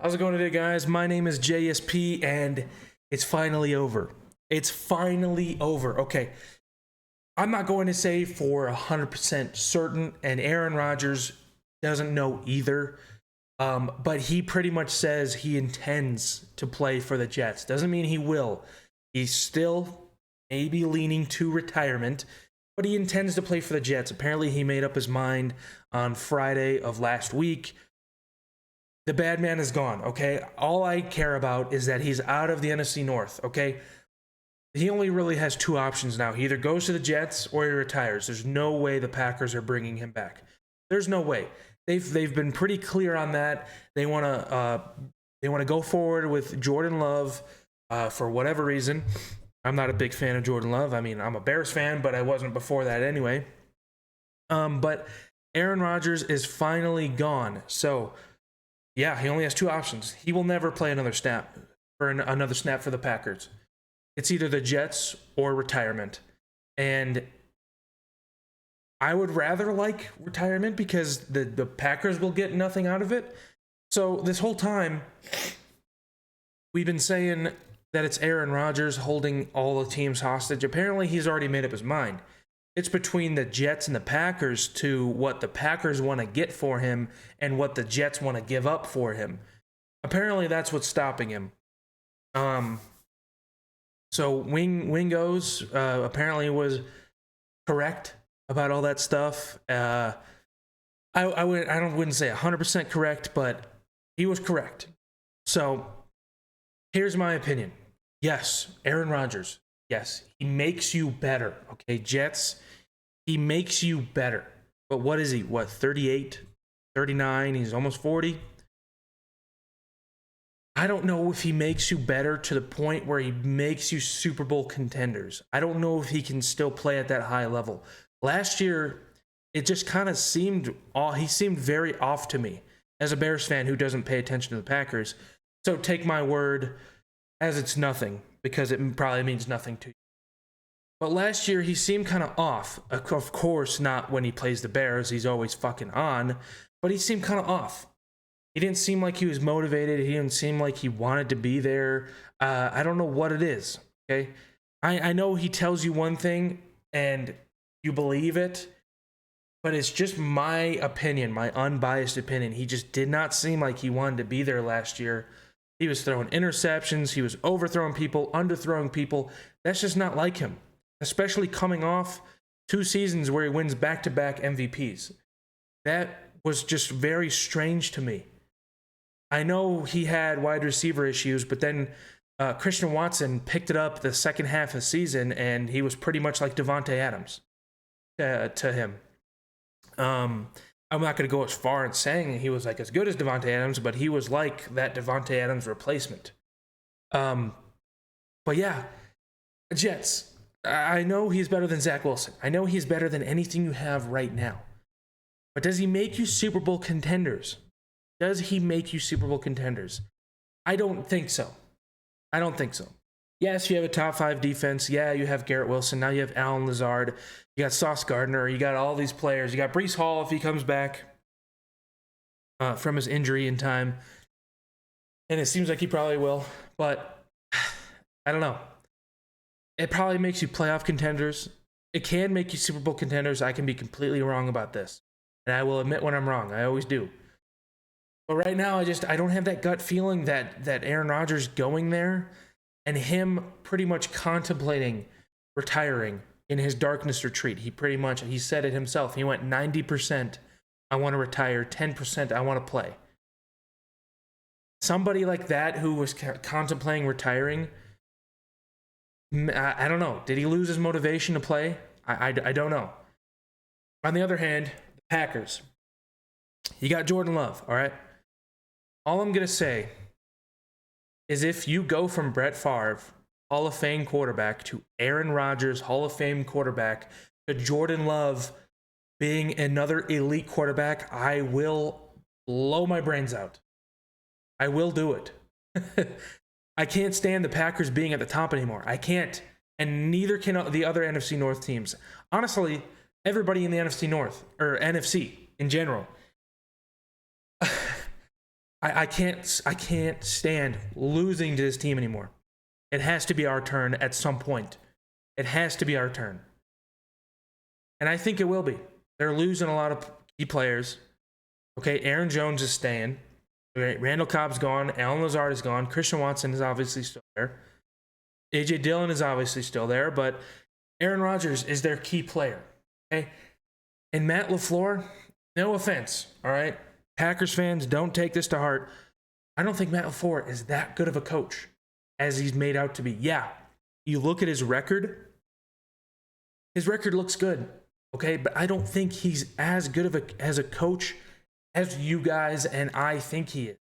How's it going today, guys? My name is JSP, and it's finally over. It's finally over. Okay, I'm not going to say for 100% certain, and Aaron Rodgers doesn't know either, but he pretty much says he intends to play for the Jets. Doesn't mean he will. He's still maybe leaning to retirement, but he intends to play for the Jets. Apparently, he made up his mind on Friday of last week. The bad man is gone, okay? All I care about is that he's out of the NFC North, okay? He only really has two options now. He either goes to the Jets or he retires. There's no way the Packers are bringing him back. There's no way. They've been pretty clear on that. They want to go forward with Jordan Love for whatever reason. I'm not a big fan of Jordan Love. I mean, I'm a Bears fan, but I wasn't before that anyway. But Aaron Rodgers is finally gone. So yeah, he only has two options. He will never play another snap for the Packers. It's either the Jets or retirement. And I would rather like retirement because the Packers will get nothing out of it. So this whole time, we've been saying that it's Aaron Rodgers holding all the teams hostage. Apparently, he's already made up his mind. It's between the Jets and the Packers to what the Packers want to get for him and what the Jets want to give up for him. Apparently, that's what's stopping him. So Wingo's apparently was correct about all that stuff. I wouldn't say 100% correct, but he was correct. So here's my opinion. Yes, Aaron Rodgers. Yes, he makes you better. Okay, Jets, he makes you better. But what is he? 38, 39? He's almost 40. I don't know if he makes you better to the point where he makes you Super Bowl contenders. I don't know if he can still play at that high level. Last year, it just kind of seemed he seemed very off to me as a Bears fan who doesn't pay attention to the Packers. So take my word as it's nothing, because it probably means nothing to you. But last year, he seemed kind of off. Of course, not when he plays the Bears. He's always fucking on. But he seemed kind of off. He didn't seem like he was motivated. He didn't seem like he wanted to be there. I don't know what it is, okay? I know he tells you one thing and you believe it, but it's just my opinion, my unbiased opinion. He just did not seem like he wanted to be there last year. He was throwing interceptions. He was overthrowing people, underthrowing people. That's just not like him, especially coming off 2 seasons where he wins back-to-back MVPs. That was just very strange to me. I know he had wide receiver issues, but then Christian Watson picked it up the second half of the season, and he was pretty much like Davante Adams to him. I'm not going to go as far in saying he was like as good as Davante Adams, but he was like that Davante Adams replacement. But yeah, Jets. I know he's better than Zach Wilson. I know he's better than anything you have right now. But does he make you Super Bowl contenders? Does he make you Super Bowl contenders? I don't think so. I don't think so. Yes, you have a top 5 defense. Yeah, you have Garrett Wilson. Now you have Allen Lazard. You got Sauce Gardner. You got all these players. You got Breece Hall if he comes back from his injury in time. And it seems like he probably will. But I don't know. It probably makes you playoff contenders. It can make you Super Bowl contenders. I can be completely wrong about this. And I will admit when I'm wrong. I always do. But right now, I don't have that gut feeling that Aaron Rodgers going there and him pretty much contemplating retiring in his darkness retreat. He said it himself. He went 90%, I want to retire, 10%, I want to play. Somebody like that who was contemplating retiring, I don't know. Did he lose his motivation to play? I don't know. On the other hand, the Packers. You got Jordan Love, all right? All I'm going to say is if you go from Brett Favre, Hall of Fame quarterback, to Aaron Rodgers, Hall of Fame quarterback, to Jordan Love being another elite quarterback, I will blow my brains out. I will do it. I can't stand the Packers being at the top anymore. I can't. And neither can the other NFC North teams. Honestly, everybody in the NFC North, or NFC in general. I can't stand losing to this team anymore. It has to be our turn at some point. It has to be our turn. And I think it will be. They're losing a lot of key players. Okay, Aaron Jones is staying. Okay, Randall Cobb's gone. Allen Lazard is gone. Christian Watson is obviously still there. A.J. Dillon is obviously still there. But Aaron Rodgers is their key player. Okay? And Matt LaFleur, no offense, all right? Packers fans, don't take this to heart. I don't think Matt LaFleur is that good of a coach as he's made out to be. Yeah, you look at his record looks good, okay? But I don't think he's as good as a coach as you guys and I think he is,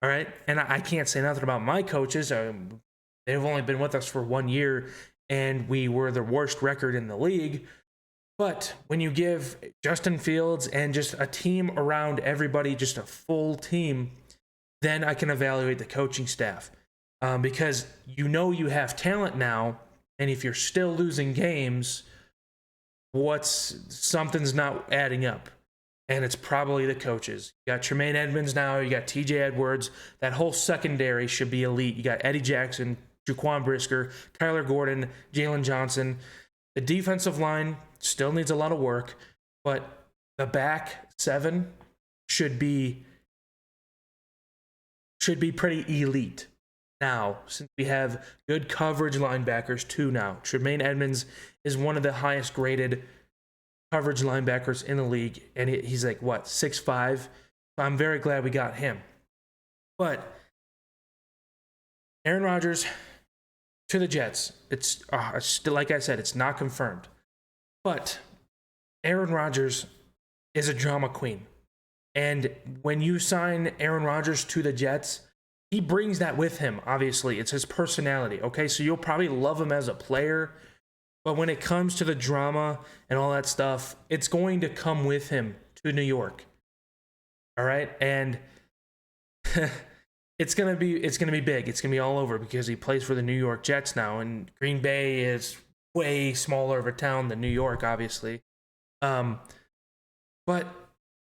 all right? And I can't say nothing about my coaches. They've only been with us for 1 year, and we were the worst record in the league. But when you give Justin Fields and just a team around everybody, just a full team, then I can evaluate the coaching staff. Because you have talent now, and if you're still losing games, something's not adding up. And it's probably the coaches. You got Tremaine Edmonds now, you got TJ Edwards. That whole secondary should be elite. You got Eddie Jackson, Jaquan Brisker, Kyler Gordon, Jalen Johnson. The defensive line still needs a lot of work, but the back seven should be pretty elite now, since we have good coverage linebackers too now. Tremaine Edmonds is one of the highest graded coverage linebackers in the league, and he's like, 6'5"? I'm very glad we got him. But Aaron Rodgers to the Jets. It's still, like I said, it's not confirmed. But Aaron Rodgers is a drama queen. And when you sign Aaron Rodgers to the Jets, he brings that with him, obviously. It's his personality, okay? So you'll probably love him as a player. But when it comes to the drama and all that stuff, it's going to come with him to New York. All right? And it's gonna be big. It's gonna be all over because he plays for the New York Jets now, and Green Bay is way smaller of a town than New York, obviously. But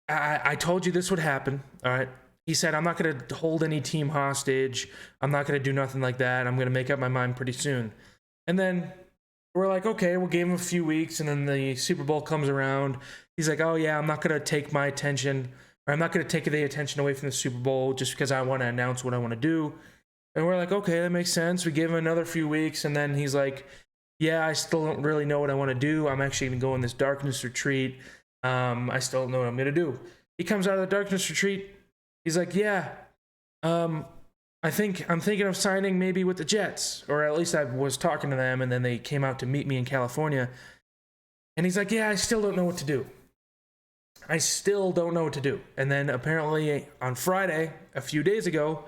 I told you this would happen. All right. He said, I'm not going to hold any team hostage. I'm not going to do nothing like that. I'm going to make up my mind pretty soon. And then we're like, okay, we'll give him a few weeks. And then the Super Bowl comes around. He's like, oh, yeah, I'm not going to take my attention, or I'm not going to take the attention away from the Super Bowl just because I want to announce what I want to do. And we're like, okay, that makes sense. We give him another few weeks. And then he's like, yeah, I still don't really know what I want to do. I'm actually going to go on this darkness retreat. I still don't know what I'm going to do. He comes out of the darkness retreat. He's like, yeah, I'm thinking of signing maybe with the Jets, or at least I was talking to them, and then they came out to meet me in California. And he's like, yeah, I still don't know what to do. And then apparently on Friday, a few days ago,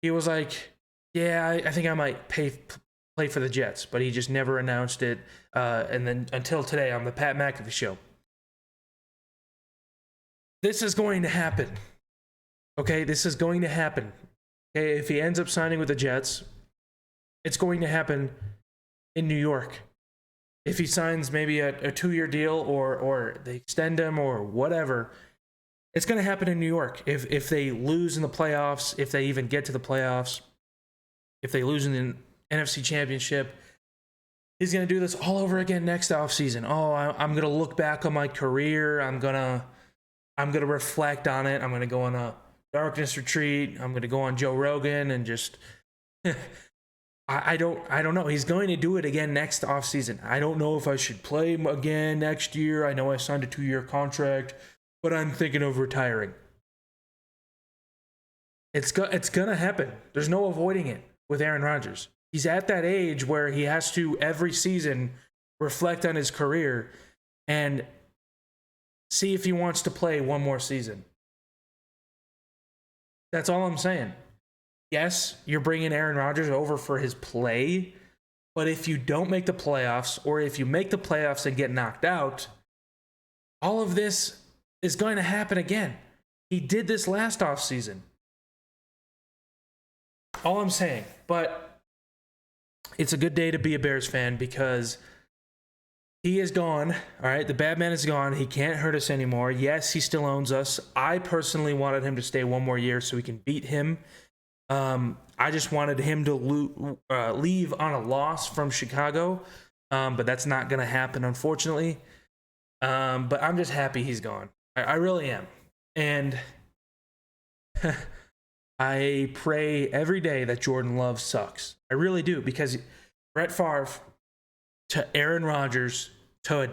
he was like, yeah, I think I might play for the Jets, but he just never announced it. And then until today on the Pat McAfee show. This is going to happen. Okay, this is going to happen. Okay, if he ends up signing with the Jets, it's going to happen in New York. If he signs maybe a 2-year deal, or they extend him or whatever, it's going to happen in New York. If they lose in the playoffs, if they even get to the playoffs, if they lose in the NFC Championship, he's going to do this all over again next offseason. Oh, I'm going to look back on my career. I'm going to reflect on it. I'm going to go on a darkness retreat. I'm going to go on Joe Rogan and just I don't know. He's going to do it again next offseason. I don't know if I should play him again next year. I know I signed a 2-year contract, but I'm thinking of retiring. It's going to happen. There's no avoiding it with Aaron Rodgers. He's at that age where he has to every season reflect on his career and see if he wants to play one more season. That's all I'm saying. Yes, you're bringing Aaron Rodgers over for his play, but if you don't make the playoffs, or if you make the playoffs and get knocked out, all of this is going to happen again. He did this last offseason. All I'm saying. But it's a good day to be a Bears fan because He is gone. All right. The bad man is gone. He can't hurt us anymore. Yes, he still owns us. I personally wanted him to stay one more year so we can beat him. I just wanted him to leave on a loss from Chicago. But that's not going to happen, unfortunately. But I'm just happy he's gone. I really am. And I pray every day that Jordan Love sucks. I really do, because Brett Favre to Aaron Rodgers to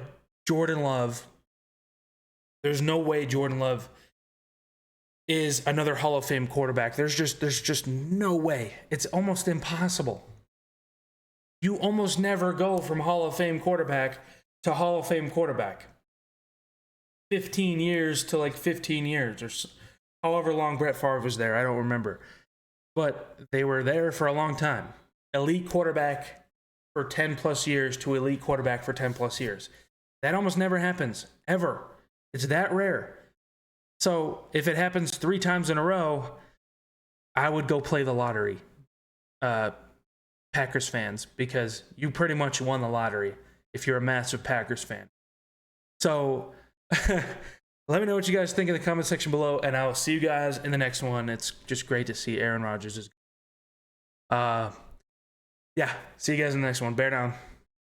Jordan Love, there's no way Jordan Love is another Hall of Fame quarterback. There's just no way. It's almost impossible. You almost never go from Hall of Fame quarterback to Hall of Fame quarterback. 15 years to like 15 years or however long Brett Favre was there. I don't remember. But they were there for a long time. Elite quarterback for 10 plus years to elite quarterback for 10 plus years. That almost never happens, ever. It's that rare. So if it happens 3 times in a row, I would go play the lottery, Packers fans, because you pretty much won the lottery if you're a massive Packers fan. So let me know what you guys think in the comment section below, and I will see you guys in the next one. It's just great to see Aaron Rodgers. Yeah, see you guys in the next one. Bear down.